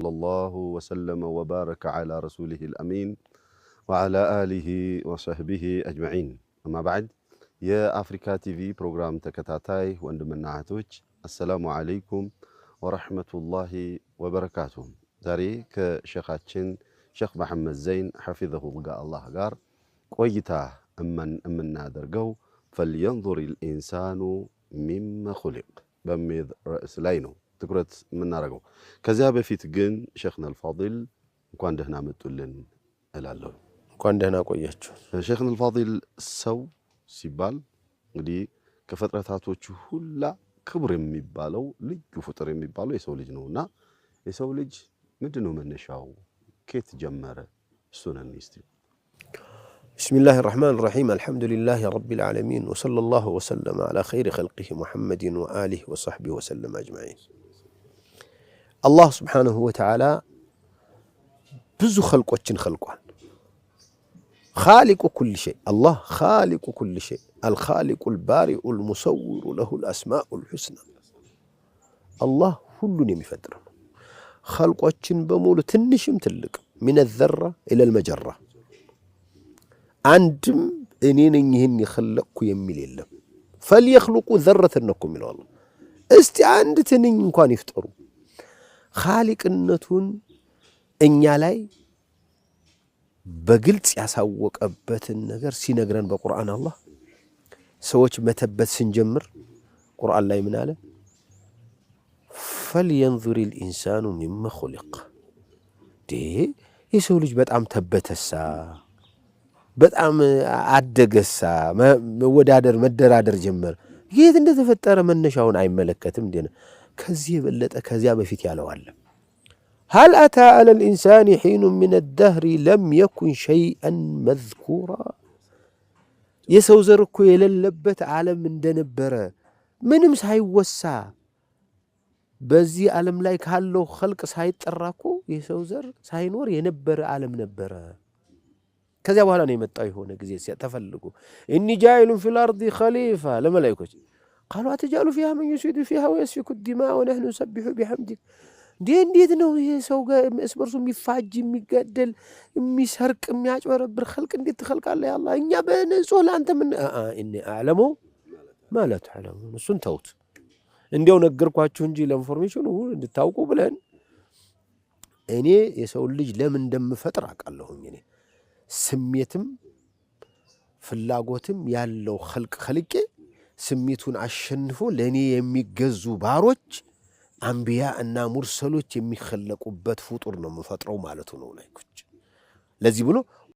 صلى الله وسلم وبارك على رسوله الأمين وعلى آله وصحبه أجمعين. أما بعد يا أفريكا تي في بروجرام تكتاتاي وندمنا عتوج. السلام عليكم ورحمة الله وبركاته. زاري كشيخاتشن شيخ محمد زين حفظه الله قار قويتا أمنا درقو فلينظر الإنسان مما خلق بميذ رأس لينو تكرت من نارجو كذا بفيت جن شيخنا الفاضل كون دهنا متولن إلالله كون دهنا كويتشو شيخنا الفاضل سو سيبال دي كفترة هاتوچو هلا كبر يميبالو لج فتر يميبالو يسولج نونا يسولج مدنو منشاو كيت جمره سنن نيستي. بسم الله الرحمن الرحيم الحمد لله رب العالمين وصلى الله وسلم على خير خلقه محمد وآله وصحبه وسلم أجمعين. الله سبحانه وتعالى بزو خلقوችን خلقوان خالق كل شيء. الله خالق كل شيء الخالق البارئ المصور له الأسماء الحسنى. الله ሁሉን የሚፈጥር ነው። خلقوችን በሙሉ ትንሽም ትልቅ من الذرة إلى المجرة عندم إنين يهن يخلقوا يميل يلهم فليخلقوا ذرة النكم من الله عند تنين كان يفتروا خالق النتون إن يلاي بقلت يسوق أبت النجار سينجران بقرآن الله سوتش متبت سنجمر قرآن الله يمناله فلينظر الإنسان مما خلق دي يسولج بتعم تبت الساعة በጣም አደገሳ መወዳደር መደራደር ጀመር ይሄት እንደተፈጠረ መነሻውን አይመለከትም እንዴ ከዚህ የበለጠ ከዚያ በፊት ያለው አለ هل أتى على الإنسان حين من الدهر لم يكن شيئا مذكورا የሰው ዘር እኮ የሌለበት ዓለም እንደነበረ ምንም ሳይወሳ በዚህ ዓለም ላይ ካለው خلق ሳይጠራኩ የሰው ዘር ሳይኖር የነበረ ዓለም ነበረ كذا بحالا ነው የመጣው የሆነ ጊዜ ሲተፈልጉ اني جاعل في الارض خليفه ለመላእክቶች قالوا اتجعل فيها من يفسد فيها ويسفك الدماء ونحن نسبح بحمدك እንዴት ነው ይሄ ሰው ጋር መስበርሱ የሚፋጅ የሚገደል የሚሰርቅ የሚያጭበረብር خلق እንዴት ትخلቃለህ ያ አላህ እኛ በንጹህ ላንተ ምን እኔ አዕለሙ ማለት አዕለሙ እሱን ተውት እንዴው ነገርኳችሁ እንጂ ለኢንፎርሜሽኑ እንድታውቁ ብለን እኔ የሰው ልጅ ለምን እንደምፈጥር አውቃለሁኝ እኔ ስሜትም ፍላጎትም ያለው خلق خلቄ ስሜቱን አሸንፎ ለኔ የሚገዙ ባሮች አንቢያ እና ሙርሰሎች የሚخلቁበት ፍጡር ነው መፈጥረው ማለት ነው ላይኮች ለዚህ ብሎ